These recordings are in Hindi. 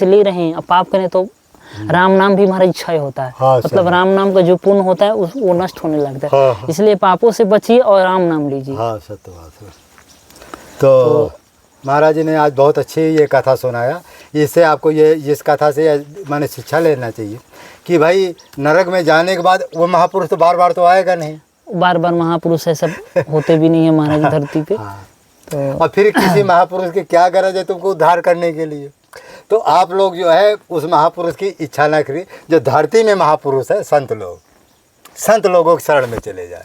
ले रहे हैं, अब पाप करें तो राम नाम भी हमारा इच्छा होता है। हाँ, मतलब राम नाम का जो पुण्य होता है वो नष्ट होने लगता है। हाँ, हाँ। इसलिए पापों से बचिए और राम नाम लीजिए। हाँ, सत्य बात है। तो महाराज जी ने आज बहुत अच्छी ये कथा सुनाया। इससे आपको ये इस कथा से मैंने शिक्षा लेना चाहिए कि भाई नरक में जाने के बाद वो महापुरुष तो बार बार तो आएगा नहीं। बार बार महापुरुष ऐसा होते भी नहीं है महाराज धरती पे। हाँ। तो और फिर किसी महापुरुष की क्या गरज है तुमको उद्धार करने के लिए। तो आप लोग जो है उस महापुरुष की इच्छा न करिए। जो धरती में महापुरुष है संत लोगों के शरण में चले जाए।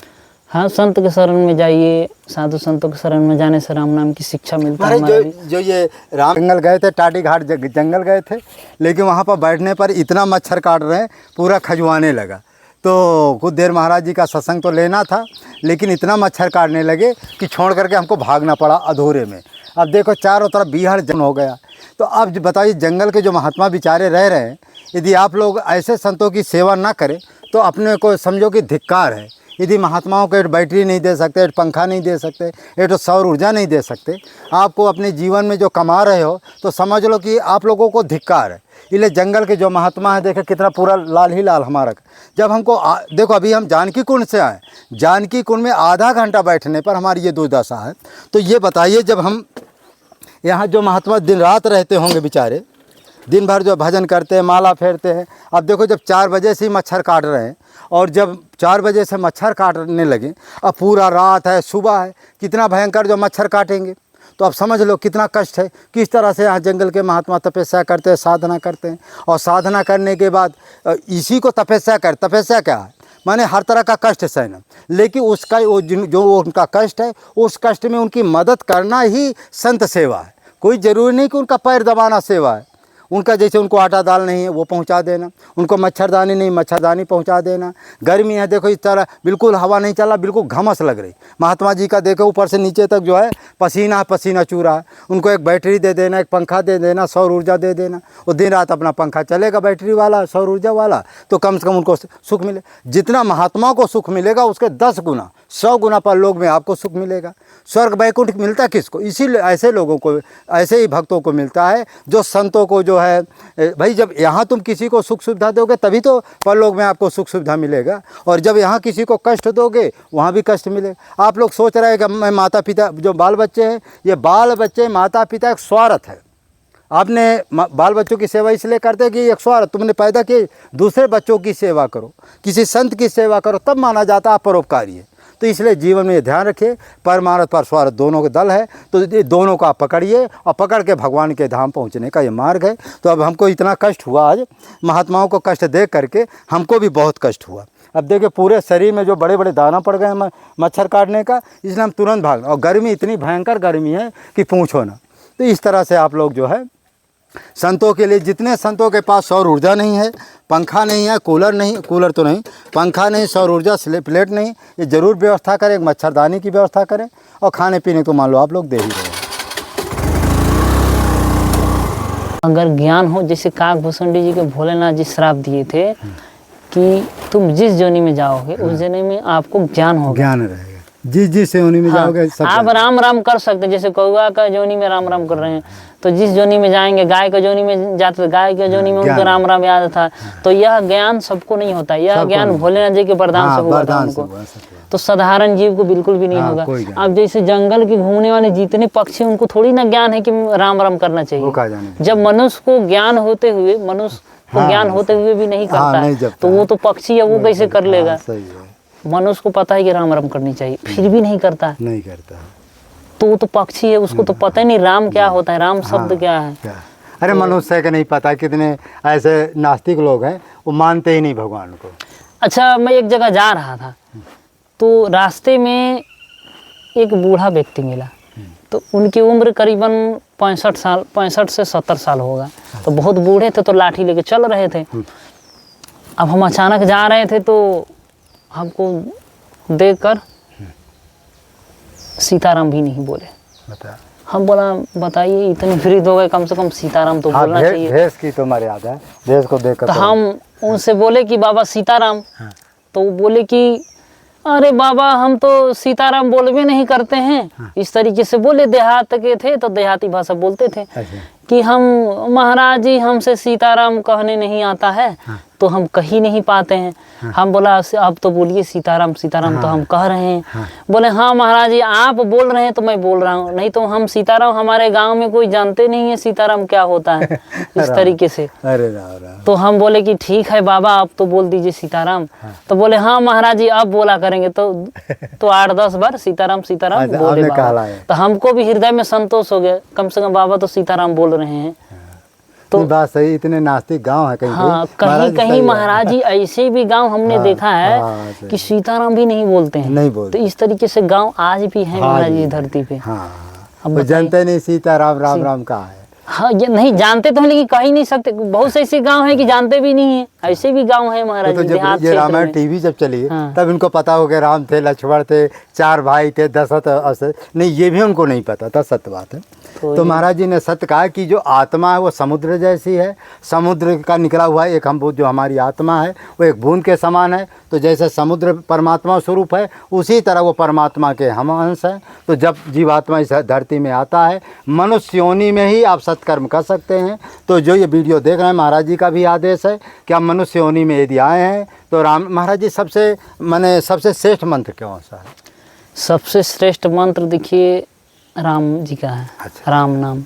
हाँ, संत के शरण में जाइए। साधु संतों के शरण में जाने से राम नाम की शिक्षा मिलता है। जो ये राम जंगल गए थे, टाटी घाट जंगल गए थे, लेकिन वहाँ पर बैठने पर इतना मच्छर काट रहे हैं पूरा खजुआने लगा। तो कुछ देर महाराज जी का सत्संग तो लेना था, लेकिन इतना मच्छर काटने लगे कि छोड़ करके हमको भागना पड़ा अधूरे में। अब देखो चारों तरफ बीहड़ जंगल हो गया। तो अब बताइए जंगल के जो महात्मा बेचारे रह रहे हैं, यदि आप लोग ऐसे संतों की सेवा ना करें तो अपने को समझो कि धिक्कार है। यदि महात्माओं को एक बैटरी नहीं दे सकते, एक पंखा नहीं दे सकते, एक तो सौर ऊर्जा नहीं दे सकते, आपको अपने जीवन में जो कमा रहे हो तो समझ लो कि आप लोगों को धिक्कार है। इसलिए जंगल के जो महात्मा है देखे कितना पूरा लाल ही लाल हमारा। जब हमको देखो अभी हम जानकी कुंड से आए, जानकी कुंड में आधा घंटा बैठने पर हमारी ये दुर्दशा है। तो ये बताइए जब हम यहाँ जो महात्मा दिन रात रहते होंगे बेचारे, दिन भर जो भजन करते हैं, माला फेरते हैं। अब देखो जब 4 बजे से ही मच्छर काट रहे हैं और जब 4 बजे से मच्छर काटने लगे, अब पूरा रात है, सुबह है, कितना भयंकर जो मच्छर काटेंगे। तो अब समझ लो कितना कष्ट है। किस तरह से यहाँ जंगल के महात्मा तपस्या करते हैं, साधना करते हैं। और साधना करने के बाद इसी को तपस्या क्या है, माने हर तरह का कष्ट सहना। लेकिन उसका जो उनका कष्ट है, उस कष्ट में उनकी मदद करना ही संत सेवा है। कोई ज़रूरी नहीं कि उनका पैर दबाना सेवा है। उनका जैसे उनको आटा दाल नहीं है वो पहुंचा देना, उनको मच्छरदानी नहीं मच्छरदानी पहुंचा देना। गर्मी है देखो इस तरह बिल्कुल हवा नहीं चल रहा, बिल्कुल घमस लग रही। महात्मा जी का देखो ऊपर से नीचे तक जो है पसीना चू रहा है। उनको एक बैटरी दे देना, एक पंखा दे देना, सौर ऊर्जा दे देना। वो दिन रात अपना पंखा चलेगा बैटरी वाला, सौर ऊर्जा वाला, तो कम से कम उनको सुख मिले। जितना महात्माओं को सुख मिलेगा उसके 10 गुना 100 गुना पर लोग में आपको सुख मिलेगा। स्वर्ग वैकुंठ मिलता किसको? इसीलिए ऐसे लोगों को, ऐसे ही भक्तों को मिलता है जो संतों को जो है भाई जब यहाँ तुम किसी को सुख सुविधा दोगे तभी तो परलोक में आपको सुख सुविधा मिलेगा। और जब यहाँ किसी को कष्ट दोगे वहाँ भी कष्ट मिलेगा। आप लोग सोच रहे हैं कि मैं माता पिता जो बाल बच्चे हैं, ये बाल बच्चे माता पिता एक स्वार्थ है। आपने बाल बच्चों की सेवा इसलिए करते हैं कि एक स्वार्थ तुमने पैदा किए, दूसरे बच्चों की सेवा करो, किसी संत की सेवा करो, तब माना जाता है आप परोपकारी है। तो इसलिए जीवन में ये ध्यान रखिए, परमार्थ पर स्वार्थ दोनों के दल है। तो ये दोनों को आप पकड़िए और पकड़ के भगवान के धाम पहुंचने का ये मार्ग है। तो अब हमको इतना कष्ट हुआ, आज महात्माओं को कष्ट देख करके हमको भी बहुत कष्ट हुआ। अब देखिए पूरे शरीर में जो बड़े बड़े दाना पड़ गए मच्छर काटने का, इसलिए हम तुरंत भाग। और गर्मी इतनी भयंकर गर्मी है कि पूछो ना। तो इस तरह से आप लोग जो है संतों के लिए, जितने संतों के पास सौर ऊर्जा नहीं है, पंखा नहीं है, कूलर तो नहीं, पंखा नहीं, सौर ऊर्जा प्लेट नहीं, ये ज़रूर व्यवस्था करें। एक मच्छरदानी की व्यवस्था करें और खाने पीने तो मान लो आप लोग दे ही रहे हैं। अगर ज्ञान हो, जैसे काकभूषण जी के भोलेनाथ जी श्राप दिए थे कि तुम जिस जोनी में जाओगे उस जोनी में आपको ज्ञान होगा, ज्ञान रहेगा। जिस जोनी में जाओगे आप राम राम कर सकते। जैसे कौआ का जोनी में राम राम कर रहे हैं, तो जिस जोनी में जाएंगे, गाय का जोनी में जाते थे, गाय के जोनी में उनको राम राम याद था। तो यह ज्ञान सबको नहीं होता, यह ज्ञान भोलेनाथ जी के वरदान से हुआ था हमको। तो साधारण जीव को बिल्कुल भी नहीं होगा। अब जैसे जंगल के घूमने वाले जितने पक्षी, उनको थोड़ी ना ज्ञान है कि राम राम करना चाहिए। जब मनुष्य को ज्ञान होते हुए भी नहीं करता है तो वो तो पक्षी है, वो कैसे कर लेगा? मनुष्य को पता है कि राम राम करनी चाहिए, फिर भी नहीं करता। तो वो तो पक्षी है, उसको तो पता ही नहीं राम क्या होता है, राम शब्द क्या है। अरे मनुष्य को नहीं पता। कितने ऐसे नास्तिक लोग हैं वो मानते ही नहीं भगवान को। अच्छा, मैं एक जगह जा रहा था तो रास्ते में एक बूढ़ा व्यक्ति मिला। तो उनकी उम्र करीबन 65 से 70 साल होगा। तो बहुत बूढ़े थे, तो लाठी लेके चल रहे थे। अब हम अचानक जा रहे थे तो हमको देखकर सीताराम भी नहीं बोले। हम बोला बताइए, इतने वृद्ध हो गए, कम से कम सीताराम तो बोलना चाहिए। देश की तो मर्यादा है, देश को देखकर। तो हम उनसे बोले कि बाबा सीताराम। तो वो बोले कि अरे बाबा हम तो सीताराम बोलबे नहीं करते हैं। इस तरीके से बोले। देहात के थे तो देहाती भाषा बोलते थे। कि हम महाराज जी हमसे सीताराम कहने नहीं आता है, तो हम कह नहीं पाते हैं। हम बोला अब तो बोलिए सीताराम सीताराम, तो हम कह रहे हैं। बोले हाँ महाराज जी आप बोल रहे हैं तो मैं बोल रहा हूँ, नहीं तो हम सीताराम हमारे गांव में कोई जानते नहीं है सीताराम क्या होता है इस तरीके से। अरे राम। तो हम बोले कि ठीक है बाबा अब तो बोल दीजिए सीताराम। तो बोले हाँ महाराज जी अब बोला करेंगे। तो 8-10 बार सीताराम सीताराम बोले बाबा। तो हमको भी हृदय में संतोष हो गया, कम से कम बाबा तो सीताराम बोल रहे हैं। तो बात सही, इतने नास्तिक गांव है कहीं हाँ, कहीं महाराज जी ऐसे भी गांव हमने देखा है कि सीताराम भी नहीं बोलते हैं। नहीं बोलते। तो इस तरीके से गांव आज भी है महाराज जी धरती पे। अब जानते नहीं सीताराम राम राम कहाँ है। हाँ ये नहीं जानते तो हैं, लेकिन कह ही नहीं सकते। बहुत से ऐसे गांव हैं कि जानते भी नहीं है, ऐसे भी गांव है महाराज जी। जब ये रामायण टीवी जब चली तब इनको पता हो गया राम थे, लक्ष्मण थे, 4 भाई थे, दशरथ। नहीं ये भी उनको नहीं पता था, सत्य बात है। तो महाराज जी ने सत्य कहा कि जो आत्मा है वो समुद्र जैसी है, समुद्र का निकला हुआ है एक हम जो हमारी आत्मा है वो एक बूंद के समान है। तो जैसे समुद्र परमात्मा स्वरूप है उसी तरह वो परमात्मा के हम अंश हैं। तो जब जीवात्मा इस धरती में आता है मनुष्य योनि में ही आप सत्कर्म कर सकते हैं। तो जो ये वीडियो देख रहे हैं महाराज जी का भी आदेश है कि आप मनुष्य योनि में यदि आए हैं तो राम महाराज जी सबसे श्रेष्ठ मंत्र कौन सा है? सबसे श्रेष्ठ मंत्र देखिए राम जी का है। अच्छा। राम नाम,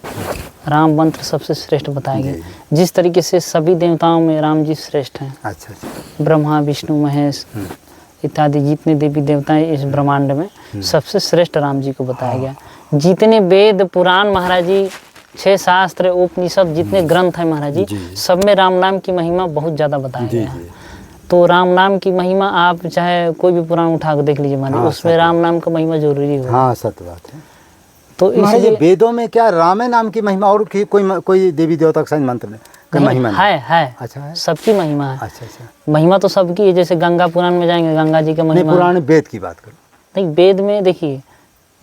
राम मंत्र सबसे श्रेष्ठ बताया गया। जिस तरीके से सभी देवताओं में राम जी श्रेष्ठ हैं। अच्छा। ब्रह्मा विष्णु महेश इत्यादि जितने देवी देवता हैं इस ब्रह्मांड में सबसे श्रेष्ठ राम जी को बताया गया। जितने वेद पुराण महाराज जी, 6 शास्त्र उपनिषद जितने ग्रंथ हैं महाराज जी सब में राम नाम की महिमा बहुत ज़्यादा बताया गया है। तो राम नाम की महिमा आप चाहे कोई भी पुराण उठा कर देख लीजिए महाराज, उसमें राम नाम का महिमा जरूरी हो। हाँ सत्य बात है। तो इसलिए वेदों में क्या राम नाम की महिमा और कोई देवी देवता का मंत्र में महिमा है? अच्छा है, सबकी महिमा है। अच्छा। महिमा तो सबकी है। जैसे गंगा पुराण में जाएंगे गंगा जी का महिमा। पुराण वेद की बात करो। नहीं वेद में देखिए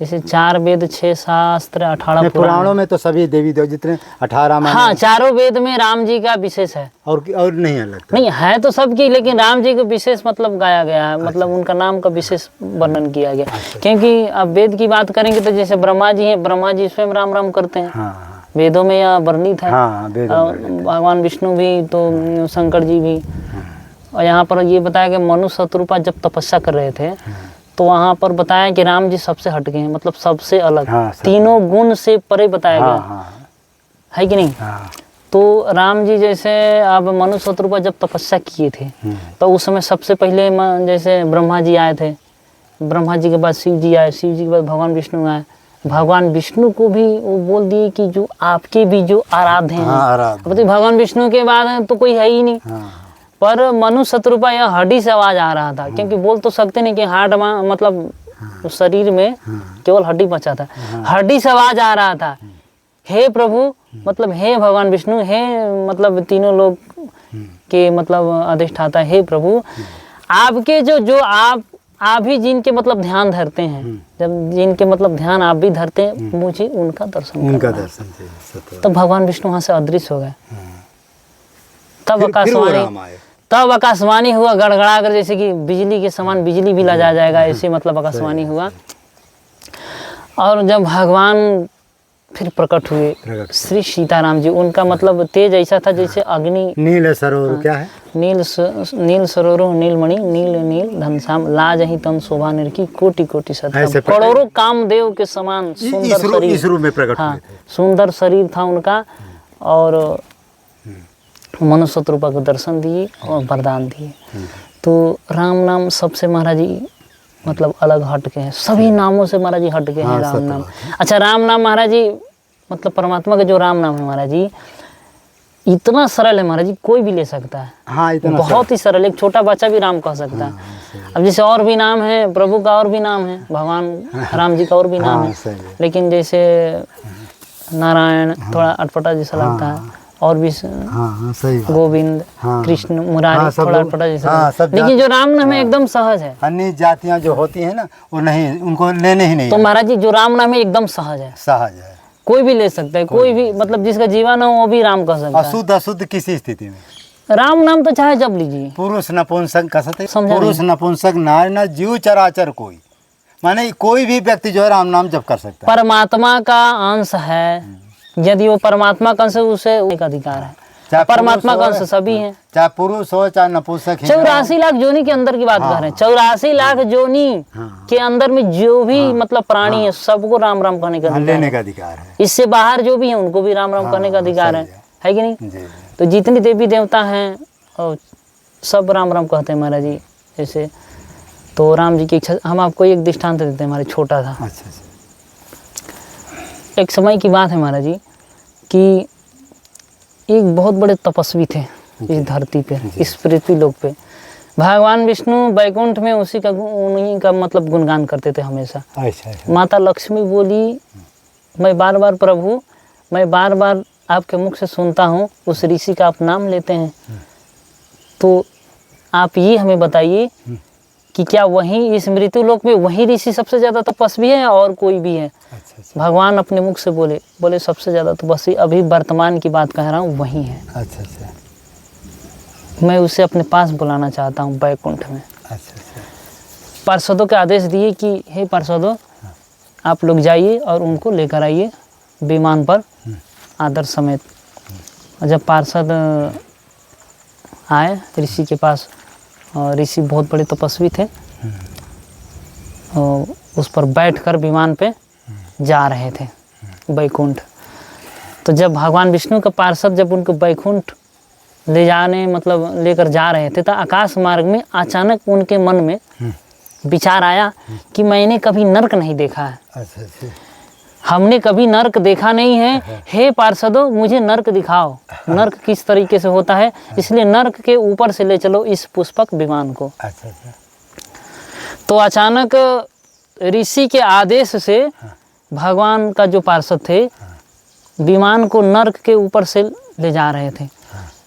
जैसे 4 वेद 6 शास्त्र 18 पुराणों में तो सभी देवी देव जितने 18 हाँ 4 वेद में राम जी का विशेष है। और नहीं है लगता? नहीं है तो सबकी, लेकिन राम जी का विशेष मतलब गाया गया है। मतलब उनका नाम का विशेष वर्णन किया गया। क्योंकि अब वेद की बात करेंगे तो जैसे ब्रह्मा जी हैं, ब्रह्मा जी स्वयं राम राम करते हैं। वेदों में यह वर्णित है। भगवान विष्णु भी, तो शंकर जी भी। और यहाँ पर ये बताया कि मनु शत्रुपा जब तपस्या कर रहे थे तो वहाँ पर बताया कि राम जी सबसे हटके हैं, मतलब सबसे अलग। तीनों गुण से परे बताया गया है कि नहीं। तो राम जी जैसे अब मनु शत्रुपा जब तपस्या किए थे तो उस समय सबसे पहले जैसे ब्रह्मा जी आए थे, ब्रह्मा जी के बाद शिव जी आए, शिव जी के बाद भगवान विष्णु आए। भगवान विष्णु को भी वो बोल दिए कि जो आपके भी जो आराध्य हैं, मतलब भगवान विष्णु के बाद तो कोई है ही नहीं। पर मनु शत्रुपा यह हड्डी से आवाज आ रहा था, क्योंकि बोल तो सकते नहीं कि हार्ट मतलब शरीर में केवल हड्डी बचा था, हड्डी से आवाज आ रहा था, हे प्रभु, मतलब हे भगवान विष्णु, हे मतलब तीनों लोग के मतलब अधिष्ठाता, हे प्रभु, आपके जो आप ही जिनके मतलब ध्यान धरते हैं, जब जिनके मतलब ध्यान आप भी धरते हैं, मुझे उनका दर्शन चाहिए। तो भगवान विष्णु वहां से अदृश्य हो गए। तब आकाशवाणी हुआ गड़गड़ा कर, जैसे कि बिजली के समान बिजली भी लगा जाएगा, ऐसे मतलब आकाशवाणी हुआ। और जब भगवान फिर प्रकट हुए श्री सीताराम जी, उनका मतलब तेज ऐसा था जैसे अग्नि। नील सरोवर क्या है? नील सरोवर नीलमणि नील घनश्याम लाज ही तन शोभा निरखी कोटि कोटि सतनाम, करोड़ों कामदेव के समान सुंदर शरीर। हाँ सुंदर शरीर था उनका। और मनु शत्रुपा को दर्शन दिए और वरदान दिए। तो राम नाम सबसे महाराज जी मतलब अलग हट के हैं, सभी नामों से महाराज जी हट के हैं राम नाम। अच्छा राम नाम महाराज जी मतलब परमात्मा का जो राम नाम है महाराज जी इतना सरल है महाराज जी, कोई भी ले सकता है। हाँ, इतना बहुत ही सरल, एक छोटा बच्चा भी राम कह सकता है। अब जैसे और भी नाम है, प्रभु का और भी नाम है, भगवान राम जी का और भी नाम है, लेकिन जैसे नारायण थोड़ा अटपटा जैसा लगता है, और भी सही गोविंद कृष्ण मुरारी थोड़ा अटपटा जैसा, लेकिन जो राम नाम है एकदम सहज है। अन्य जातियां जो होती है ना वो नहीं, उनको लेने ही नहीं। तो महाराज जी जो राम नाम है एकदम सहज है, सहज है, कोई भी ले सकता है, कोई भी मतलब जिसका जीवन हो वो भी राम कह सकता है। अशुद्ध अशुद्ध किसी स्थिति में राम नाम तो चाहे जब लीजिए। पुरुष नपुंसक कह सकते, पुरुष नपुंसक नारी ना जीव चराचर कोई, माने कोई भी व्यक्ति जो है राम नाम जप कर सकता है। परमात्मा का अंश है यदि वो परमात्मा का अंश है उसे एक अधिकार है, चाहे परमात्मा का पुरुष अंश हो, सभी हैं। चाहे पुरुष हो चाहे नपुंसक ही 84 लाख जोनी के अंदर की बात कर रहे हैं। 84 लाख जोनी के अंदर में जो भी मतलब प्राणी है सबको राम राम कहने का अधिकार लेने है। का अधिकार है। इससे बाहर जो भी है उनको भी राम राम कहने का अधिकार है कि नहीं? जी तो जितनी देवी देवता हैं और सब राम राम कहते हैं महाराज जी। जैसे तो राम जी की इच्छा, हम आपको एक दृष्टांत देते हैं हमारे, छोटा था। अच्छा। एक समय की बात है महाराज जी कि एक बहुत बड़े तपस्वी थे इस धरती पे, इस पृथ्वी लोक पे। भगवान विष्णु वैकुंठ में उन्हीं का मतलब गुणगान करते थे हमेशा। अच्छा। माता लक्ष्मी बोली, मैं बार बार प्रभु, मैं बार बार आपके मुख से सुनता हूँ उस ऋषि का आप नाम लेते हैं, तो आप ये हमें बताइए कि क्या वहीं इस मृत्यु लोक में वही ऋषि सबसे ज़्यादा तपस्वी है और कोई भी है? अच्छा। भगवान अपने मुख से बोले सबसे ज़्यादा तपस्वी अभी वर्तमान की बात कह रहा हूँ वही है। अच्छा। मैं उसे अपने पास बुलाना चाहता हूँ वैकुंठ में। अच्छा। पार्षदों के आदेश दिए कि हे पार्षदों, आप लोग जाइए और उनको लेकर आइए विमान पर आदर समेत। और जब पार्षद आए ऋषि के पास, और ऋषि बहुत बड़े तपस्वी थे, और उस पर बैठकर विमान पे जा रहे थे वैकुंठ। तो जब भगवान विष्णु का पार्षद जब उनको वैकुंठ ले जाने मतलब लेकर जा रहे थे, तो आकाश मार्ग में अचानक उनके मन में विचार आया कि मैंने कभी नर्क नहीं देखा है। अच्छा। हमने कभी नर्क देखा नहीं है। हे पार्षदों, मुझे नर्क दिखाओ, नर्क किस तरीके से होता है, इसलिए नर्क के ऊपर से ले चलो इस पुष्पक विमान को। अच्छा। तो अचानक ऋषि के आदेश से भगवान का जो पार्षद थे विमान को नर्क के ऊपर से ले जा रहे थे।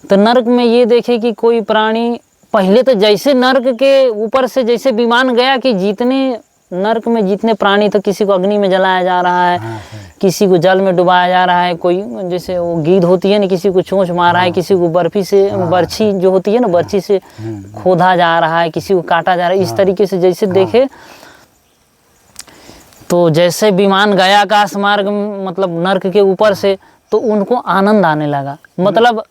तो नर्क में ये देखे कि कोई प्राणी, पहले तो जैसे नर्क के ऊपर से जैसे विमान गया कि जितने नर्क में जितने प्राणी थे, किसी को अग्नि में जलाया जा रहा है, किसी को जल में डुबाया जा रहा है, कोई जैसे वो गीद होती है ना, किसी को चोंच मारा है, किसी को बर्छी जो होती है ना, बर्छी से खोदा जा रहा है, किसी को काटा जा रहा है, इस तरीके से जैसे देखे। तो जैसे विमान गया आकाश मार्ग मतलब नर्क के ऊपर से, तो उनको आनंद आने लगा। मतलब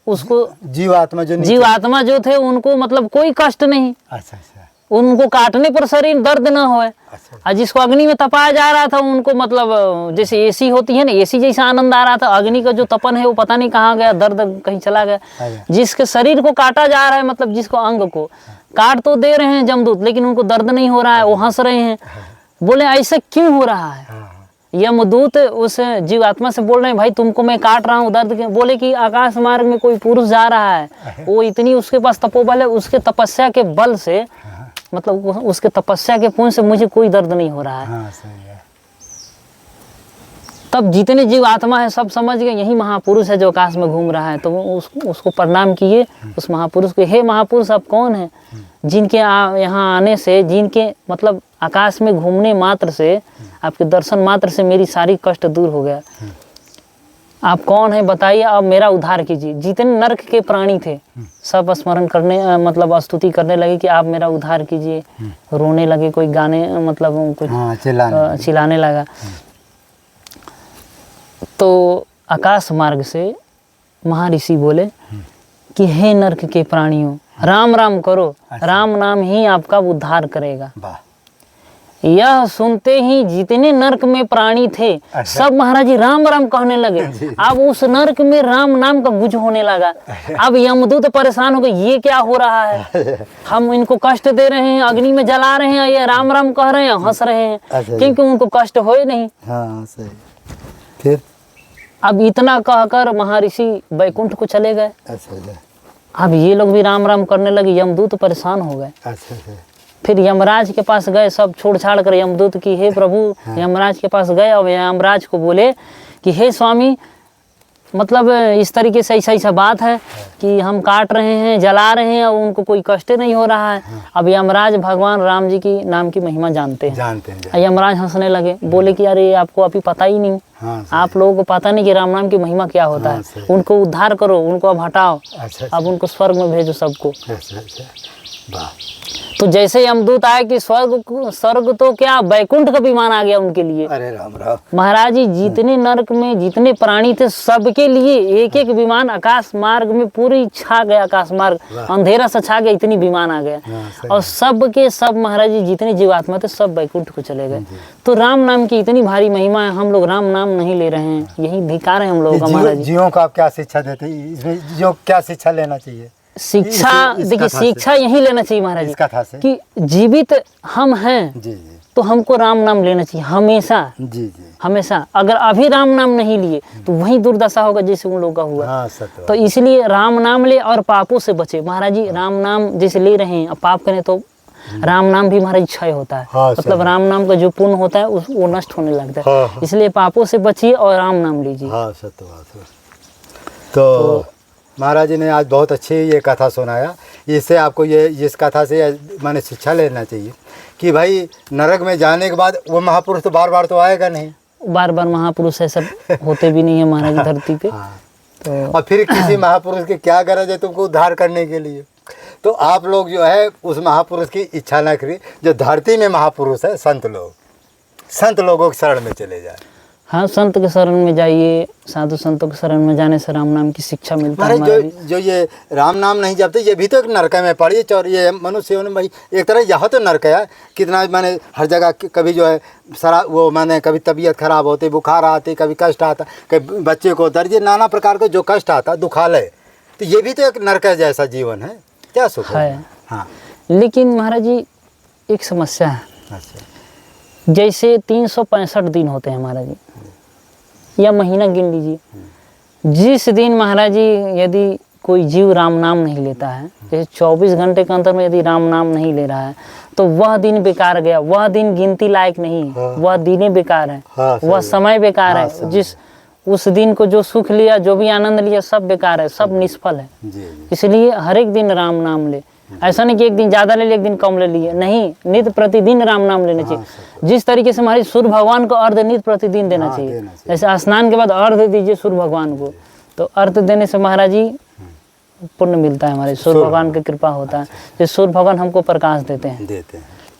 उसको जीवात्मा जो थे उनको मतलब कोई कष्ट नहीं। अच्छा। उनको काटने पर शरीर दर्द ना होए। अच्छा। और जिसको अग्नि में तपाया जा रहा था उनको मतलब जैसे एसी होती है ना, एसी जैसा आनंद आ रहा था। अग्नि का जो तपन है वो पता नहीं कहाँ गया, दर्द कहीं चला गया। जिसके शरीर को काटा जा रहा है, मतलब जिसको अंग को काट तो दे रहे हैं जमदूत, लेकिन उनको दर्द नहीं हो रहा है, वो हंस रहे हैं। बोले ऐसा क्यों हो रहा है? यमदूत उस जीवात्मा से बोल रहे हैं, भाई तुमको मैं काट रहा हूँ, दर्द क्यों? बोले कि आकाश मार्ग में कोई पुरुष जा रहा है, वो इतनी उसके पास तपोबल है, उसके तपस्या के बल से मतलब उसके तपस्या के पुण्य से मुझे कोई दर्द नहीं हो रहा है। हाँ, सही है। तब जितने जीव आत्मा है सब समझ गए यही महापुरुष है जो आकाश में घूम रहा है। तो वो उसको प्रणाम किए उस महापुरुष को। हे महापुरुष, आप कौन हैं जिनके यहाँ आने से, जिनके मतलब आकाश में घूमने मात्र से, आपके दर्शन मात्र से मेरी सारी कष्ट दूर हो गया। आप कौन है बताइए, अब मेरा उद्धार कीजिए। जितने नर्क के प्राणी थे सब स्मरण करने मतलब स्तुति करने लगे कि आप मेरा उद्धार कीजिए। रोने लगे, कोई गाने मतलब कुछ चिल्लाने लगा। तो आकाश मार्ग से महर्षि बोले कि हे नर्क के प्राणियों, राम राम करो। राम नाम ही आपका उद्धार करेगा। यह सुनते ही जितने नर्क में प्राणी थे सब महाराज जी राम राम कहने लगे। अब उस नर्क में राम नाम का गुज होने लगा। अब यमदूत परेशान हो गए, ये क्या हो रहा है? हम इनको कष्ट दे रहे हैं, अग्नि में जला रहे हैं, ये राम राम कह रहे हैं, हंस रहे हैं, क्योंकि उनको कष्ट हो ही नहीं। हाँ, सही। फिर अब इतना कहकर महर्षि वैकुंठ को चले गए। अब ये लोग भी राम राम करने लगे, यमदूत परेशान हो गए। फिर यमराज के पास गए, सब छोड़ छाड़ कर यमदूत की हे प्रभु। यमराज के पास गए और यमराज को बोले कि हे स्वामी, मतलब इस तरीके से ऐसा बात है कि हम काट रहे हैं, जला रहे हैं और उनको कोई कष्ट नहीं हो रहा है। अब यमराज भगवान राम जी की नाम की महिमा जानते हैं। यमराज हंसने लगे, बोले कि अरे आपको अभी पता ही नहीं। आप लोगों को पता नहीं कि राम नाम की महिमा क्या होता है। उनको उद्धार करो, उनको अब हटाओ। अब उनको स्वर्ग में भेजो सबको। तो जैसे यमदूत आए कि स्वर्ग तो क्या बैकुंठ का विमान आ गया उनके लिए। अरे राम राम। महाराज जी जितने नरक में जितने प्राणी थे सबके लिए एक एक विमान आकाश मार्ग में पूरी छा गया, आकाश मार्ग अंधेरा सा छा गया, इतनी विमान आ गया। और सब के सब महाराज जी जितने जीवात्मा थे सब बैकुंठ को चले गए। तो राम नाम की इतनी भारी महिमा है, हम लोग राम नाम नहीं ले रहे हैं, यही धिक्कार है हम लोगों का। महाराज जी जीवों को आप क्या शिक्षा देते हैं, इसमें जीवों क्या शिक्षा लेना चाहिए? शिक्षा देखिए, शिक्षा यही लेना चाहिए महाराज जी कथा से कि जीवित हम हैं जी जी तो हमको राम नाम लेना चाहिए हमेशा। जी जी हमेशा अगर अभी राम नाम नहीं लिए तो वही दुर्दशा होगा जैसे उन लोगों का हुआ। हाँ सत्य। तो इसलिए राम नाम ले और पापों से बचे। महाराज जी राम नाम जैसे ले रहे हैं, अब पाप करें तो राम नाम भी महाराज क्षय होता है। हाँ, मतलब राम नाम का जो पुण्य होता है वो नष्ट होने लगता है। हाँ, इसलिए पापों से बचिए और राम नाम लीजिए। हाँ सत्य बात है। तो महाराज जी ने आज बहुत अच्छी ये कथा सुनाया। इससे आपको ये इस कथा से माने शिक्षा लेना चाहिए कि भाई नरक में जाने के बाद वो महापुरुष तो बार बार तो आएगा नहीं, बार बार महापुरुष ऐसा होते भी नहीं है महाराज धरती पे। हाँ। तो और फिर किसी महापुरुष की क्या गरज है तुमको उद्धार करने के लिए? तो आप लोग जो है उस महापुरुष की इच्छा ना करिए, जो धरती में महापुरुष है संत लोगों के शरण में चले जाए। हाँ, संत के शरण में जाइए, साधु संतों के शरण में जाने से राम नाम की शिक्षा मिलता है। जो ये राम नाम नहीं जपते ये भी तो एक नरक में पड़ी। और ये मनुष्य भाई एक तरह यहाँ तो नरक है, कितना मैंने हर जगह कभी जो है सारा वो मैंने कभी तबीयत खराब होती, बुखार आती, कभी कष्ट आता, कभी बच्चे को दर्द, नाना प्रकार का जो कष्ट आता दुखालय, तो ये भी तो एक नरक जैसा जीवन है। क्या सुख है? हाँ। लेकिन महाराज जी एक समस्या है। अच्छा। जैसे 365 दिन होते हैं महाराज जी, या महीना गिन लीजिए, जिस दिन महाराज जी यदि कोई जीव राम नाम नहीं लेता है, जैसे 24 घंटे के अंतर में यदि राम नाम नहीं ले रहा है तो वह दिन बेकार गया, वह दिन गिनती लायक नहीं है। हाँ। वह दिन बेकार है। हाँ, वह समय बेकार है। जिस उस दिन को जो सुख लिया, जो भी आनंद लिया, सब बेकार है, सब निष्फल है। इसलिए हर एक दिन राम नाम ले। ऐसा नहीं कि एक दिन ज़्यादा ले लिए एक दिन कम ले लिए, नहीं, नित्य प्रतिदिन राम नाम लेना चाहिए। जिस तरीके से हमारे सूर्य भगवान को अर्घ नित्य प्रतिदिन देना चाहिए, जैसे स्नान के बाद अर्घ दीजिए सूर्य भगवान को, तो अर्घ देने से महाराज जी पुण्य मिलता है, हमारे सूर्य भगवान की कृपा होता है। जैसे सूर्य भगवान हमको प्रकाश देते हैं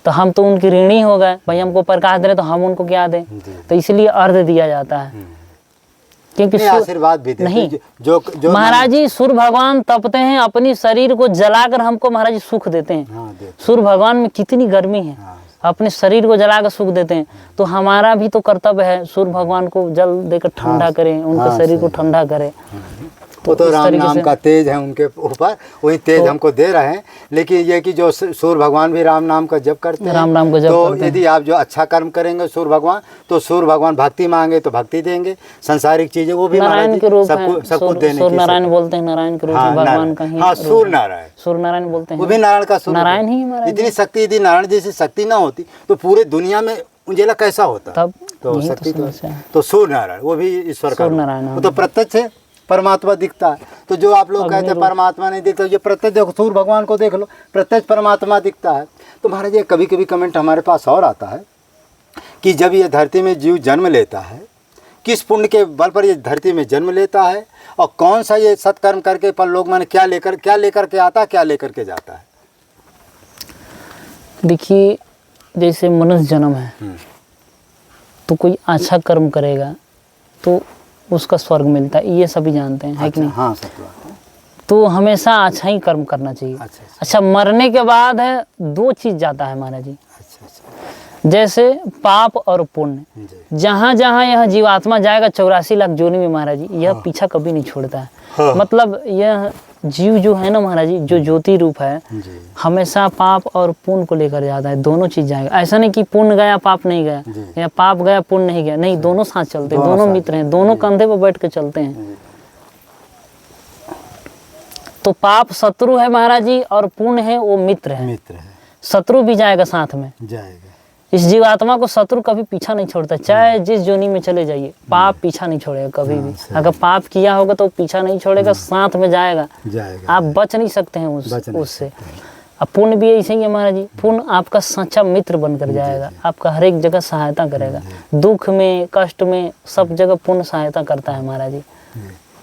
तो हम तो उनकी ऋणी हो गए, भाई हमको प्रकाश दे रहे तो हम उनको क्या दें, तो इसलिए अर्घ दिया जाता है। क्योंकि आशीर्वाद भी नहीं जो महाराज जी सूर्य भगवान तपते हैं, अपनी शरीर को जलाकर हमको महाराज जी सुख देते हैं। हाँ, सूर्य भगवान में कितनी गर्मी है। हाँ। अपने शरीर को जलाकर सुख देते हैं, तो हमारा भी तो कर्तव्य है सूर्य भगवान को जल देकर ठंडा करें, उनके शरीर को ठंडा करें। वो तो राम नाम का तेज है उनके ऊपर, वही तेज हमको दे रहे हैं। लेकिन ये कि जो सूर्य भगवान भी राम नाम का जप करते हैं, राम नाम का जप तो यदि आप जो अच्छा कर्म करेंगे सूर्य भगवान, तो सूर्य भगवान भक्ति मांगे तो भक्ति देंगे, सांसारिक चीजें वो भी नारायण के रूप सबको देने। सूर्य नारायण बोलते हैं, नारायण के रूप में भगवान का ही। हाँ, सूर्य नारायण, सूर्य नारायण बोलते हैं, वो भी नारायण का सूर्य नारायण ही हमारा। इतनी शक्ति, यदि नारायण जैसी शक्ति ना होती तो पूरे दुनिया में उंजेला कैसा होता? तब तो शक्ति तो सूर्य नारायण, वो भी ईश्वर का नारायण, वो तो प्रत्यक्ष है, परमात्मा दिखता है। तो जो आप लोग कहते हैं परमात्मा नहीं दिखता, ये प्रत्यक्ष देखो, सूर्य भगवान को देख लो, प्रत्यक्ष परमात्मा दिखता है। तो महाराज ये कभी कभी कमेंट हमारे पास और आता है कि जब ये धरती में जीव जन्म लेता है, किस पुण्य के बल पर ये धरती में जन्म लेता है, और कौन सा ये सत्कर्म करके पर लोग माने क्या लेकर के आता है, क्या लेकर के जाता है? देखिए, जैसे मनुष्य जन्म है तो कोई अच्छा कर्म करेगा तो उसका स्वर्ग मिलता है, ये सभी जानते हैं, है कि नहीं? हाँ, सत्य बात है। तो हमेशा अच्छा ही कर्म करना चाहिए। अच्छा, मरने के बाद है 2 चीज जाता है महाराज जी। जैसे पाप और पुण्य, जहाँ जहाँ यह जीवात्मा जाएगा 84 लाख जोनी में महाराज जी, यह पीछा कभी नहीं छोड़ता है। मतलब यह जीव जो है ना महाराज जी, जो ज्योति रूप है, हमेशा पाप और पुण्य को लेकर जाता है, दोनों चीज जाएगा। ऐसा नहीं कि पुण्य गया पाप नहीं गया, या पाप गया पुण्य नहीं गया, नहीं, दोनों साथ चलते हैं, दोनों मित्र हैं, दोनों कंधे पर बैठ के चलते हैं। तो पाप शत्रु है महाराज जी और पुण्य है वो मित्र है। शत्रु भी जाएगा साथ में, इस जीवात्मा को शत्रु कभी पीछा नहीं छोड़ता, चाहे जिस जोनी में चले जाइए, पाप पीछा नहीं छोड़ेगा कभी भी। अगर पाप किया होगा तो पीछा नहीं छोड़ेगा, साथ में जाएगा। आप बच नहीं सकते हैं उससे। अब पुण्य भी ऐसे ही है महाराज जी, पुण्य आपका सच्चा मित्र बनकर जाएगा, आपका हर एक जगह सहायता करेगा, दुख में कष्ट में सब जगह पुण्य सहायता करता है महाराज जी।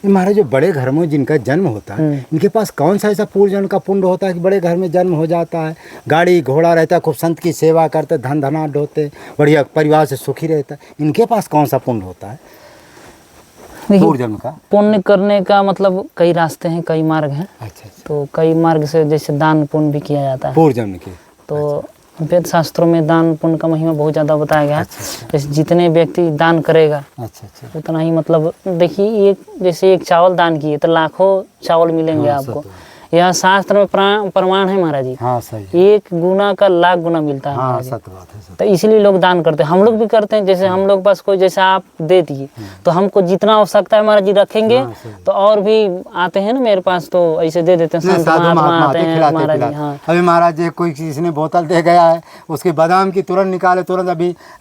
ये महाराज जो बड़े घर में जिनका जन्म होता है इनके पास कौन सा ऐसा पूर्वजन्म का पुण्य होता है कि बड़े घर में जन्म हो जाता है, गाड़ी घोड़ा रहता है, खूब संत की सेवा करते, धन धनाढ़ होते, बढ़िया परिवार से सुखी रहता है, इनके पास कौन सा पुण्य होता है पूर्वजन्म का? पुण्य करने का मतलब कई रास्ते हैं, कई मार्ग हैं। अच्छा। तो कई मार्ग से जैसे दान पुण्य भी किया जाता है पूर्वजन्म के। तो वेद शास्त्रों में दान पुण्य का महिमा बहुत ज़्यादा बताया गया है। जैसे जितने व्यक्ति दान करेगा उतना ही मतलब देखिए, एक जैसे एक चावल दान किए तो लाखों चावल मिलेंगे आपको। यह शास्त्र में प्रमाण है महाराज जी। हाँ, सही। एक गुना का लाख गुना मिलता है। हाँ, सत्य बात है। तो इसलिए लोग दान करते हैं, हम लोग भी करते हैं। जैसे हम लोग पास कोई जैसे आप दे दिए तो हमको जितना आवश्यकता है महाराज जी रखेंगे। तो और भी आते हैं ना मेरे पास तो ऐसे दे देते हैं, संत महात्मा आते हैं महाराज जी। हाँ, अभी महाराज जी कोई किसी ने बोतल दे गया है, उसके बादाम की तुरंत निकाले, तुरंत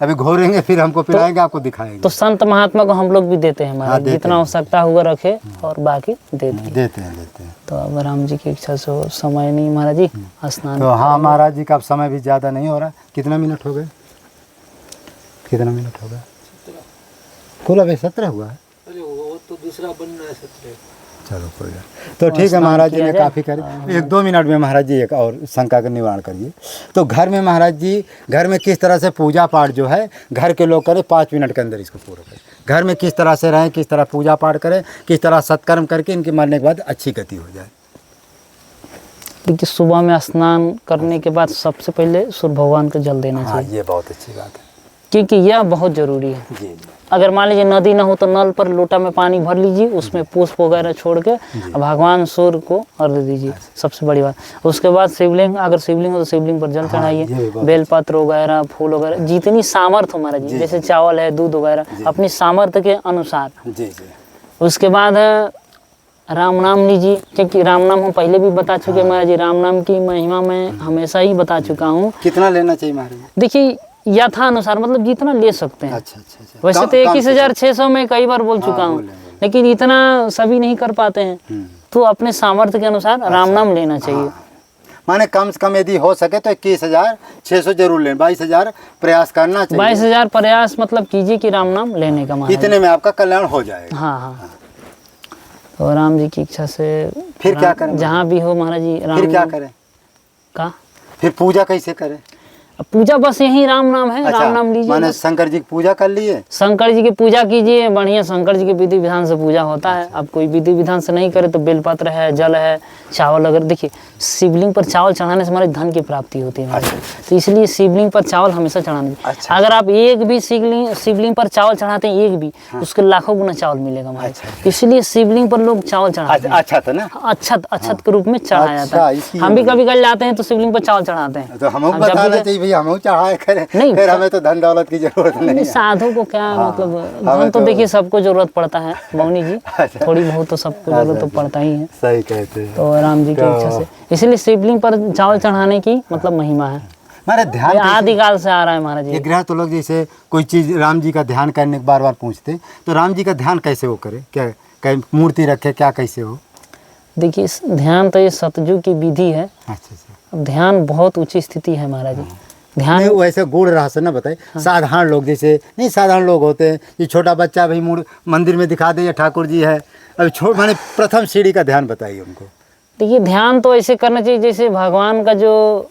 अभी घोरेंगे, फिर हमको पिलाएंगे, आपको दिखाएंगे। तो संत महात्मा को हम लोग भी देते हैं महाराज, जितना आवश्यकता हुआ रखे और बाकी देते हैं। तो अब राम जी की इच्छा से समय नहीं महाराज जी स्नान। तो हाँ महाराज जी का अब समय भी ज़्यादा नहीं हो रहा। कितना मिनट हो गए? कुल अभी 17 हुआ है। अरे वो तो दूसरा बन रहा है 17। चलो कोई बात। तो ठीक है महाराज जी ने काफ़ी करी। 1-2 मिनट में महाराज जी एक और शंका का निवारण करिए। तो घर में महाराज जी, घर में किस तरह से पूजा पाठ जो है घर के लोग करें, 5 मिनट के अंदर इसको पूरा करें। घर में किस तरह से रहें, किस तरह पूजा पाठ करें, किस तरह सत्कर्म करके इनके मरने के बाद अच्छी गति हो जाए। देखिए, सुबह में स्नान करने के बाद सबसे पहले सूर्य भगवान को जल देना चाहिए। ये बहुत अच्छी बात है, क्योंकि यह बहुत ज़रूरी है। जी। अगर मान लीजिए नदी ना हो तो नल पर लोटा में पानी भर लीजिए, उसमें पुष्प वगैरह छोड़ के भगवान सूर्य को अर्घ्य दीजिए, सबसे बड़ी बात। उसके बाद शिवलिंग, अगर शिवलिंग हो तो शिवलिंग पर जल चढ़ाइए, बेलपत्र वगैरह, फूल वगैरह, जितनी सामर्थ्य हमारा जी, जैसे चावल है, दूध वगैरह, अपनी सामर्थ्य के अनुसार। उसके बाद राम नाम लीजिए, क्योंकि राम नाम हम पहले भी बता चुके हैं महाराज जी। राम नाम की महिमा मैं हमेशा ही बता चुका हूँ। कितना लेना चाहिए महाराज? देखिए, यथानुसार मतलब जितना ले सकते हैं। अच्छा। वैसे तो 21,600 में कई बार बोल चुका हूँ, लेकिन इतना सभी नहीं कर पाते हैं। तो अपने सामर्थ्य के अनुसार राम नाम लेना चाहिए। माने कम से कम यदि हो सके तो 21,600 जरूर लें, 22,000 प्रयास करना चाहिए। 22,000 प्रयास मतलब कीजिए कि राम नाम लेने का महाराज। इतने में आपका कल्याण हो जाएगा। हाँ। तो राम जी की इच्छा से फिर क्या करें? जहाँ भी हो महाराज जी, राम फिर क्या करें? फिर पूजा कैसे करें? पूजा बस यही राम नाम है। राम नाम लीजिए। माने शंकर जी की पूजा कर लिए, शंकर जी की पूजा कीजिए, बढ़िया शंकर जी के विधि विधान से पूजा होता है। अब कोई विधि विधान से नहीं करे तो बेलपत्र है, जल है, चावल अगर देखिए शिवलिंग पर चावल चढ़ाने से हमारे धन की प्राप्ति होती है। तो इसलिए शिवलिंग पर चावल हमेशा चढ़ाना चाहिए। अगर आप एक भी शिवलिंग पर चावल चढ़ाते हैं, एक भी, उसके लाखों गुना चावल मिलेगा हमारे। इसलिए शिवलिंग पर लोग चावल चढ़ाते हैं। अच्छा था ना, अक्षत के रूप में चढ़ाया जाता है। हम भी कभी कभी जाते हैं तो शिवलिंग पर चावल चढ़ाते हैं। तो हमको बताना चाहिए भैया, हम चढ़ाए करें। नहीं, फिर हमें तो धन दौलत की जरूरत नहीं। साधु को क्या मतलब, धन तो देखिए सबको जरूरत पड़ता है मौनी जी, थोड़ी बहुत तो सबको जरूरत तो पड़ता ही है। सही कहते हैं। तो राम जी की इच्छा से इसलिए शिवलिंग पर चावल चढ़ाने की मतलब महिमा है। हमारे ध्यान आदिकाल से आ रहा है महाराज जी। गृह तो लोग जैसे कोई चीज राम जी का ध्यान करने के बार पूछते, तो राम जी का ध्यान कैसे वो करे, क्या मूर्ति रखे, क्या कैसे हो? देखिए, ध्यान तो ये सतयुग की विधि है। अच्छा। ध्यान बहुत ऊंची स्थिति है महाराज जी। ध्यान वैसे गुड़ रहस्य ना बताए। साधारण लोग जैसे नहीं, साधारण लोग होते हैं, ये छोटा बच्चा भाई मंदिर में दिखा दे या ठाकुर जी है, अभी माने प्रथम सीढ़ी का ध्यान बताइए उनको। देखिए, ध्यान तो ऐसे करना चाहिए जैसे भगवान का जो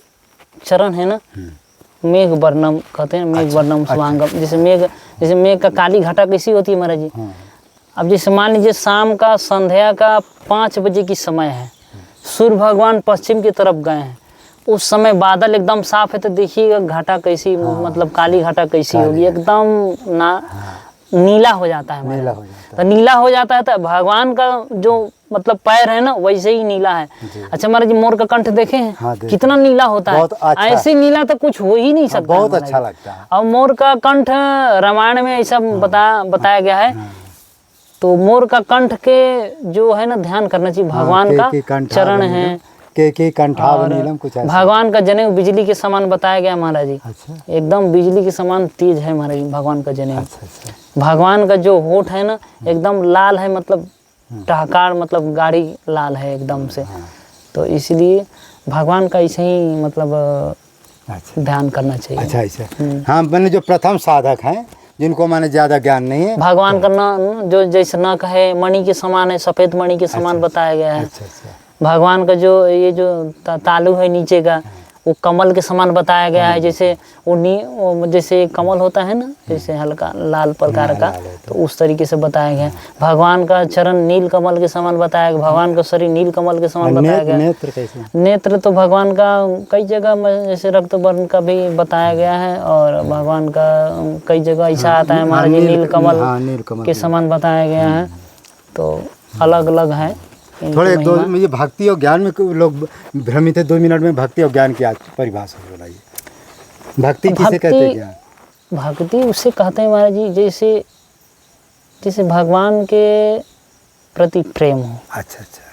चरण है ना, मेघ वर्णम कहते हैं, मेघ वर्णम शुभांगम। जैसे मेघ का काली घटा कैसी होती है महाराज जी। अब जैसे मान लीजिए शाम का संध्या का 5 बजे की समय है, सूर्य भगवान पश्चिम की तरफ गए हैं, उस समय बादल एकदम साफ है, तो देखिएगा घाटा कैसी मतलब काली घाटा कैसी होगी, एकदम नीला हो जाता है। तो नीला हो जाता है तो भगवान का जो मतलब पैर है ना वैसे ही नीला है। अच्छा महाराज जी, मोर का कंठ देखे हैं? हाँ, कितना नीला होता है। अच्छा। ऐसे नीला तो कुछ हो ही नहीं सकता। बहुत अच्छा लगता है। और मोर का कंठ रामायण में ऐसा बताया गया है। तो मोर का कंठ के जो है ना ध्यान करना चाहिए। भगवान का चरण है, भगवान का जनेऊ बिजली के समान बताया गया महाराज जी। अच्छा। एकदम बिजली के समान तेज है महाराज जी भगवान का जनेऊ। अच्छा। भगवान का जो होठ है ना एकदम लाल है, मतलब टहकार, मतलब गाढ़ी लाल है एकदम से। तो इसलिए भगवान का ऐसे ही मतलब ध्यान करना चाहिए। अच्छा। हाँ, मैंने जो प्रथम साधक हैं जिनको माने ज़्यादा ज्ञान नहीं है। भगवान का न जो जैसे न कहे मणि के समान है, सफ़ेद मणि के समान बताया गया है। अच्छा अच्छा। भगवान का जो ये जो तालू है नीचे का वो कमल के समान बताया गया है। जैसे वो जैसे कमल होता है ना, जैसे हल्का लाल प्रकार का, तो उस तरीके से बताया गया है। भगवान का चरण नील कमल के समान बताया गया, भगवान का शरीर नील कमल के समान बताया गया। नेत्र कैसे? नेत्र तो भगवान का कई जगह जैसे रक्त वर्ण का भी बताया गया है, और भगवान का कई जगह ऐसा आता है महाराज जी नील कमल के समान बताया गया है। तो अलग अलग है। थोड़े एक दो मुझे भक्ति और ज्ञान में लोग भ्रमित है, 2 मिनट में भक्ति और ज्ञान की परिभाषा बताइए। भक्ति किसे कहते हैं? ज्ञान भक्ति उसे कहते हैं महाराज जी जैसे जैसे भगवान के प्रति प्रेम हो। अच्छा अच्छा।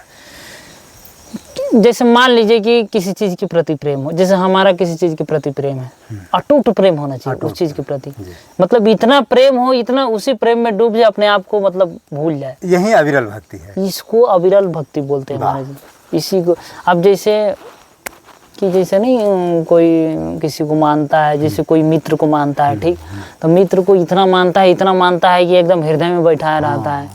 जैसे मान लीजिए कि किसी चीज़ के प्रति प्रेम हो, जैसे हमारा किसी चीज़ के प्रति प्रेम है, अटूट प्रेम होना चाहिए उस चीज़ के प्रति। मतलब इतना प्रेम हो, इतना उसी प्रेम में डूब जाए, अपने आप को मतलब भूल जाए, यही अविरल भक्ति है। इसको अविरल भक्ति बोलते हैं महाराज जी। इसी को अब जैसे कि जैसे नहीं कोई किसी को मानता है, जैसे कोई मित्र को मानता है, ठीक, तो मित्र को इतना मानता है कि एकदम हृदय में बैठाया रहता है,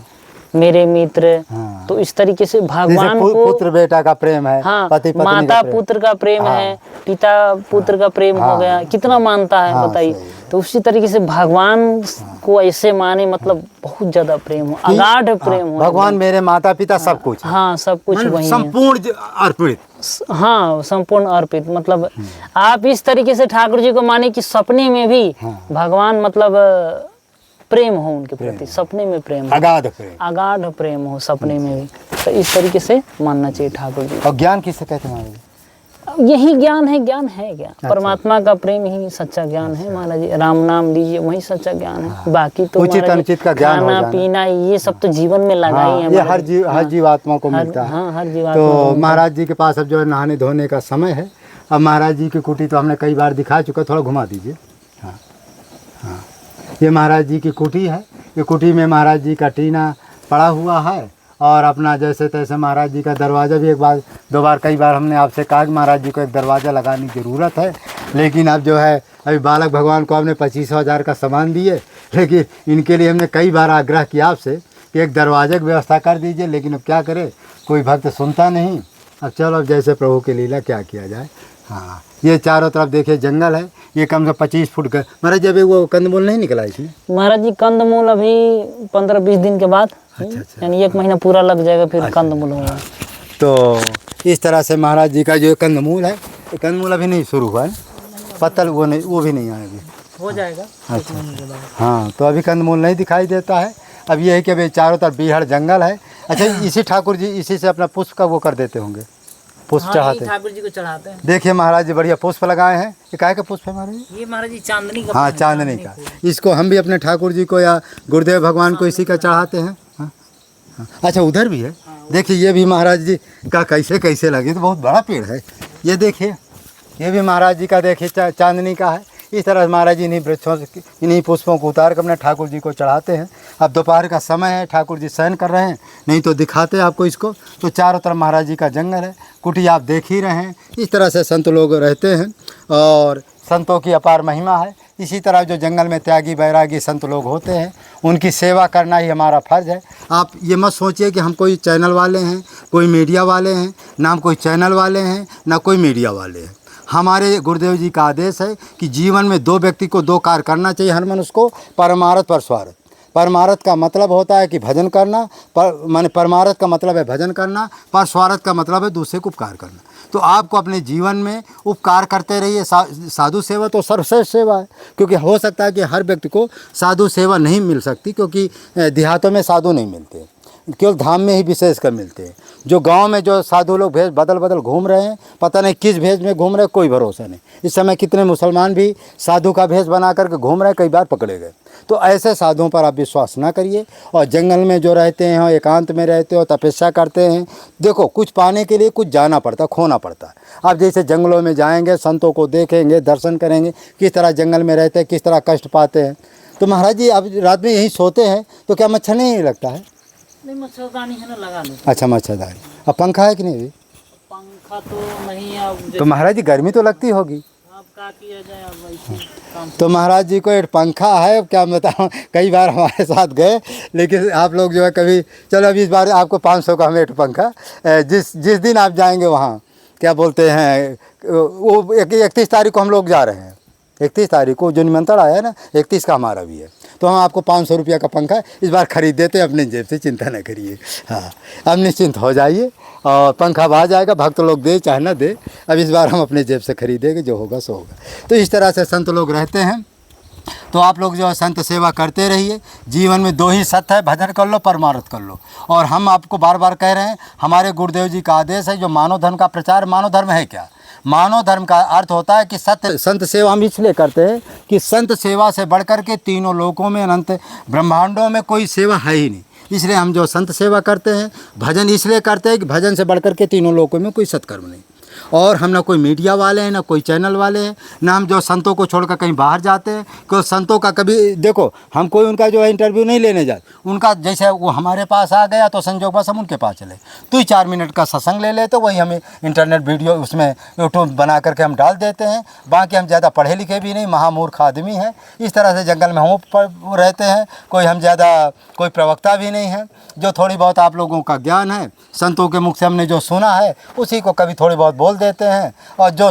मेरे मित्र। तो इस तरीके से भगवान को पुत्र बेटा का प्रेम है, हाँ, पति पत्नी माता पुत्र का प्रेम है, पिता पुत्र का प्रेम हो गया, कितना मानता है बताइए। तो उसी तरीके से भगवान को ऐसे माने, मतलब बहुत ज्यादा प्रेम हो, अगाध प्रेम हो। भगवान मेरे माता पिता सब कुछ, हाँ सब कुछ वही है, संपूर्ण अर्पित। हाँ संपूर्ण अर्पित। मतलब आप इस तरीके से ठाकुर जी को माने कि सपने में भी भगवान मतलब प्रेम हो उनके प्रति, सपने में प्रेम, अगाध प्रेम हो सपने में भी। तो इस तरीके से मानना चाहिए ठाकुर जी। और ज्ञान किसे कहते हैं महाराज? यही ज्ञान है, ज्ञान है क्या? परमात्मा का प्रेम ही सच्चा ज्ञान है महाराज जी। राम नाम लीजिए, वही सच्चा ज्ञान है। बाकी तो उचित अनुचित का ज्ञान, खाना पीना ये सब तो जीवन में लगा ही है, ये हर जीवात्मा को मिलता है। हाँ हर जीवात्मा। तो महाराज जी के पास अब जो है नहाने धोने का समय है। अब महाराज जी की कुटी तो हमने कई बार दिखा चुका, थोड़ा घुमा दीजिए। हाँ हाँ, ये महाराज जी की कुटी है। ये कुटी में महाराज जी का टीना पड़ा हुआ है, और अपना जैसे तैसे महाराज जी का दरवाज़ा भी एक बार 2 बार कई बार हमने आपसे कहा कि महाराज जी को एक दरवाज़ा लगाने की ज़रूरत है, लेकिन अब जो है अभी बालक भगवान को आपने 25,000 का सामान दिए, लेकिन इनके लिए हमने कई बार आग्रह किया आपसे कि एक दरवाजे की व्यवस्था कर दीजिए, लेकिन अब क्या करें, कोई भक्त सुनता नहीं। अब चलो, अब जैसे प्रभु की लीला क्या किया जाए। हाँ, ये चारों तरफ देखिए जंगल है, ये कम से 25 फुट का। महाराज जब वो कंदमूल नहीं निकला इसमें? महाराज जी कंदमूल अभी 15-20 दिन के बाद, यानी 1 महीना पूरा लग जाएगा, फिर कंदमूल होगा। तो इस तरह से महाराज जी का जो कंदमूल है, ये कंदमूल अभी नहीं शुरू हुआ है, पत्तल वो भी नहीं आएगी, हो जाएगा। अच्छा हाँ, तो अभी कंदमूल नहीं दिखाई देता है। अब ये है कि अभी चारों तरफ बीहड़ जंगल है। अच्छा, इसी ठाकुर जी इसी से अपना पुष्प का वो कर देते होंगे, पुष्प चढ़ाते हैं, ठाकुर जी को चढ़ाते हैं। देखिए महाराज जी बढ़िया पुष्प लगाए हैं। ये काय का पुष्प है महाराज जी? ये महाराज जी चांदनी का। हाँ, चांदनी का। इसको हम भी अपने ठाकुर जी को या गुरुदेव भगवान को इसी का चढ़ाते हैं। हाँ हाँ, अच्छा उधर भी है, देखिए ये भी महाराज जी का कैसे कैसे लगे, तो बहुत बड़ा पेड़ है ये। देखिए ये भी महाराज जी का, देखिए चांदनी का है। इस तरह महाराज जी इन्हीं वृक्षों से इन्हीं पुष्पों को उतार कर अपने ठाकुर जी को चढ़ाते हैं। अब दोपहर का समय है, ठाकुर जी शयन कर रहे हैं, नहीं तो दिखाते हैं आपको इसको। तो चारों तरफ महाराज जी का जंगल है, कुटी आप देख ही रहे हैं। इस तरह से संत लोग रहते हैं, और संतों की अपार महिमा है। इसी तरह जो जंगल में त्यागी बैरागी संत लोग होते हैं, उनकी सेवा करना ही हमारा फ़र्ज़ है। आप ये मत सोचिए कि हम कोई चैनल वाले हैं, कोई मीडिया वाले हैं, ना हम कोई चैनल वाले हैं, ना कोई मीडिया वाले हैं। हमारे गुरुदेव जी का आदेश है कि जीवन में 2 व्यक्ति को 2 कार्य करना चाहिए हर मनुष्य को, परमार्थ परस्वार्थ। परमार्थ का मतलब होता है कि भजन करना, माने परमार्थ का मतलब है भजन करना, परस्वार्थ का मतलब है दूसरे को उपकार करना। तो आपको अपने जीवन में उपकार करते रहिए। साधु सेवा तो सर्वश्रेष्ठ सेवा है, क्योंकि हो सकता है कि हर व्यक्ति को साधु सेवा नहीं मिल सकती, क्योंकि देहातों में साधु नहीं मिलते, केवल धाम में ही विशेष कर मिलते हैं। जो गांव में जो साधु लोग भेष बदल बदल घूम रहे हैं, पता नहीं किस भेष में घूम रहे हैं, कोई भरोसा नहीं। इस समय कितने मुसलमान भी साधु का भेष बना करके घूम रहे हैं, कई बार पकड़े गए। तो ऐसे साधुओं पर आप विश्वास ना करिए। और जंगल में जो रहते हैं, एकांत में रहते हो, तपस्या करते हैं, देखो कुछ पाने के लिए कुछ जाना पड़ता, खोना पड़ता है। आप जैसे जंगलों में जाएंगे, संतों को देखेंगे, दर्शन करेंगे, किस तरह जंगल में रहते हैं, किस तरह कष्ट पाते हैं। तो महाराज जी आप रात में यहीं सोते हैं, तो क्या मच्छर नहीं लगता है? नहीं, मच्छरदानी है ना, लगा लो। अच्छा, मच्छरदानी। अब पंखा है कि नहीं? पंखा तो नहीं है। अब तो महाराज जी गर्मी तो लगती होगी। अब क्या किया जाए अब वैसे काम। तो महाराज जी को एक पंखा है, क्या बताऊँ, कई बार हमारे साथ गए, लेकिन आप लोग जो है कभी, चलो अभी इस बार आपको 500 का हमें एक पंखा, जिस जिस दिन आप जाएंगे वहाँ, क्या बोलते हैं, वो 31 तारीख को हम लोग जा रहे हैं, 31 तारीख को जो निमंत्रण आया है ना, 31 का हमारा भी है, तो हम आपको 500 रुपया का पंखा इस बार खरीद देते हैं अपने जेब से, चिंता न करिए। हाँ, अब निश्चिंत हो जाइए, और पंखा आ जाएगा, भक्त लोग दे चाहे ना दे, अब इस बार हम अपने जेब से खरीदेंगे, जो होगा सो होगा। तो इस तरह से संत लोग रहते हैं। तो आप लोग जो है संत सेवा करते रहिए। जीवन में 2 ही सत्य है, भजन कर लो, परमार्थ कर लो। और हम आपको बार बार कह रहे हैं, हमारे गुरुदेव जी का आदेश है, जो मानव धर्म का प्रचार, मानव धर्म है क्या? मानव धर्म का अर्थ होता है कि सत्य संत सेवा हम इसलिए करते हैं कि संत सेवा से बढ़कर के तीनों लोकों में, अनंत ब्रह्मांडों में कोई सेवा है ही नहीं। इसलिए हम जो संत सेवा करते हैं, भजन इसलिए करते हैं कि भजन से बढ़कर के तीनों लोकों में कोई सत्कर्म नहीं। और हम ना कोई मीडिया वाले हैं, ना कोई चैनल वाले हैं, ना हम जो संतों को छोड़कर कहीं बाहर जाते हैं। क्यों संतों का कभी देखो, हम कोई उनका जो है इंटरव्यू नहीं लेने जाते। उनका जैसे वो हमारे पास आ गया तो संजोग बस हम उनके पास चले, तो ही 4 मिनट का सत्संग ले लेते, वही हमें इंटरनेट वीडियो उसमें यूट्यूब बना करके हम डाल देते हैं। बाकी हम ज़्यादा पढ़े लिखे भी नहीं, महामूर्ख आदमी हैं। इस तरह से जंगल में हम रहते हैं, कोई हम ज़्यादा कोई प्रवक्ता भी नहीं है। जो थोड़ी बहुत आप लोगों का ज्ञान है, संतों के मुख से हमने जो सुना है, उसी को कभी थोड़ी बहुत बोल देते हैं। और जो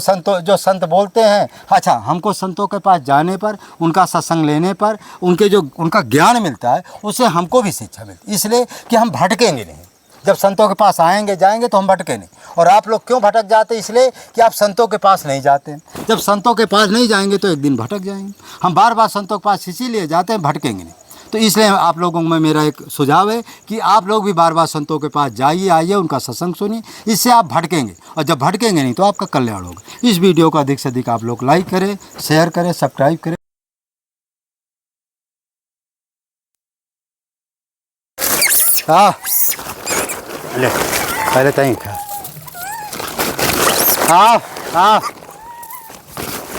संत बोलते हैं, अच्छा, हमको संतों के पास जाने पर, उनका सत्संग लेने पर, उनका ज्ञान मिलता है, उससे हमको भी शिक्षा मिलती है, इसलिए कि हम भटकेंगे नहीं। जब संतों के पास आएंगे जाएंगे तो हम भटके नहीं। और आप लोग क्यों भटक जाते? इसलिए कि आप संतों के पास नहीं जाते। जब संतों के पास नहीं जाएंगे तो एक दिन भटक जाएंगे। हम बार बार संतों के पास इसीलिए जाते हैं, भटकेंगे नहीं। तो इसलिए आप लोगों में मेरा एक सुझाव है कि आप लोग भी बार बार संतों के पास जाइए, आइए, उनका सत्संग सुनिए, इससे आप भटकेंगे। और जब भटकेंगे नहीं तो आपका कल्याण होगा। इस वीडियो को अधिक से अधिक आप लोग लाइक करें, शेयर करें, सब्सक्राइब करें। हाँ, ले पहले तई खा। हाँ हाँ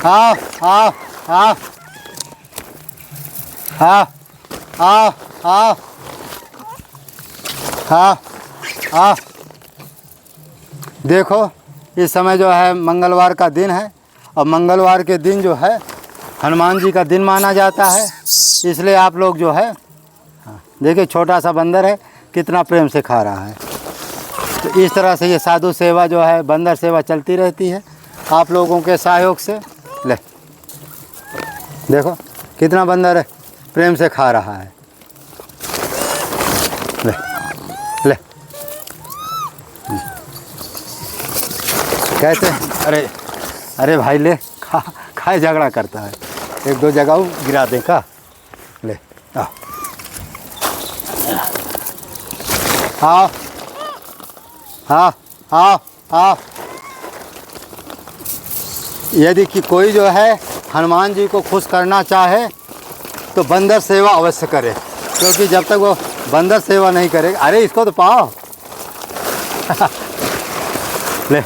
हाँ हाँ हाँ हाँ हाँ हाँ हाँ हाँ। देखो, इस समय जो है मंगलवार का दिन है, और मंगलवार के दिन जो है हनुमान जी का दिन माना जाता है। इसलिए आप लोग जो है, देखिए छोटा सा बंदर है, कितना प्रेम से खा रहा है। तो इस तरह से ये साधु सेवा जो है, बंदर सेवा चलती रहती है आप लोगों के सहयोग से। ले देखो कितना बंदर है, प्रेम से खा रहा है। ले ले कहते हैं, अरे अरे भाई ले खा, खाए झगड़ा करता है। 1-2 जगह गिरा दें का। ले आओ हाँ हाँ हाँ हाँ। यदि कि कोई जो है हनुमान जी को खुश करना चाहे तो बंदर सेवा अवश्य करे, क्योंकि जब तक वो बंदर सेवा नहीं करेगा, अरे इसको तो पाओ ले।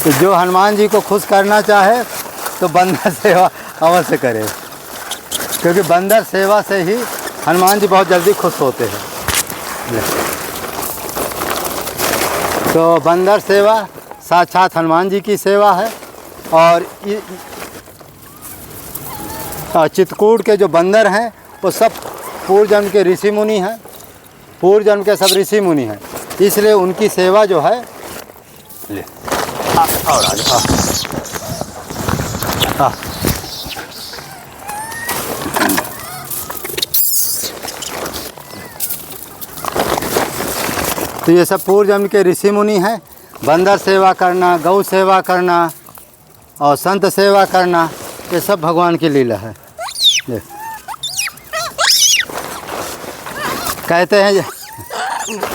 तो जो हनुमान जी को खुश करना चाहे तो बंदर सेवा अवश्य करे, क्योंकि बंदर सेवा से ही हनुमान जी बहुत जल्दी खुश होते हैं। तो बंदर सेवा साक्षात हनुमान जी की सेवा है। और चित्रकूट के जो बंदर हैं वो सब पूर्व जन्म के ऋषि मुनि हैं, पूर्व जन्म के सब ऋषि मुनि हैं। इसलिए उनकी सेवा जो है, ले और आ तो ये सब पूर्व जन्म के ऋषि मुनि हैं। बंदर सेवा करना, गौ सेवा करना और संत सेवा करना, ये सब भगवान की लीला है। कहते हैं,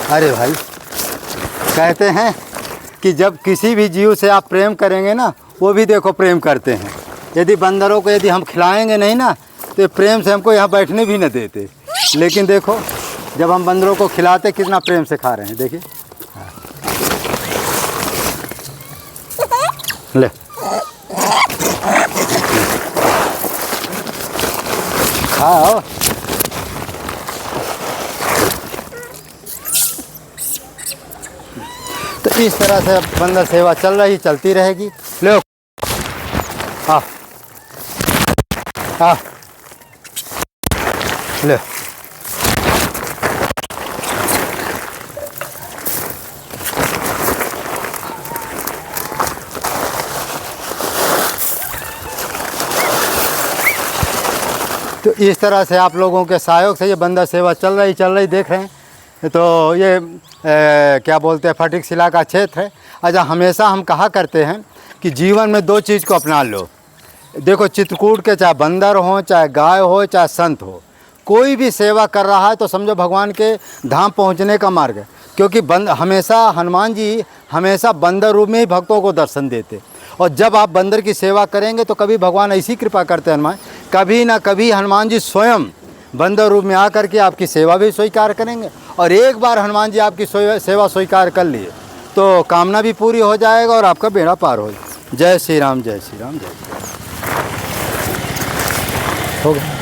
अरे भाई, कहते हैं कि जब किसी भी जीव से आप प्रेम करेंगे ना, वो भी देखो प्रेम करते हैं। यदि बंदरों को यदि हम खिलाएंगे नहीं ना, तो प्रेम से हमको यहाँ बैठने भी न देते। लेकिन देखो, जब हम बंदरों को खिलाते कितना प्रेम से खा रहे हैं, देखिए। ले खाओ। तो इस तरह से बंदर सेवा चलती रहेगी। लो हाँ हाँ ले तो इस तरह से आप लोगों के सहयोग से ये बंदर सेवा चल रही देख रहे हैं। तो ये क्या बोलते हैं फटिक शिला का क्षेत्र है। अच्छा, हमेशा हम कहा करते हैं कि जीवन में दो चीज़ को अपना लो। देखो, चित्रकूट के चाहे बंदर हो, चाहे गाय हो, चाहे संत हो, कोई भी सेवा कर रहा है तो समझो भगवान के धाम पहुंचने का मार्ग है। क्योंकि हमेशा हनुमान जी हमेशा बंदर रूप में ही भक्तों को दर्शन देते। और जब आप बंदर की सेवा करेंगे तो कभी भगवान ऐसी कृपा करते हैं हनुमान, कभी ना कभी हनुमान जी स्वयं बंदर रूप में आकर के आपकी सेवा भी स्वीकार करेंगे। और एक बार हनुमान जी आपकी सेवा स्वीकार कर लिए तो कामना भी पूरी हो जाएगा और आपका बेड़ा पार हो जाएगा। जय श्री राम, जय श्री राम, जय श्री राम। हो गया।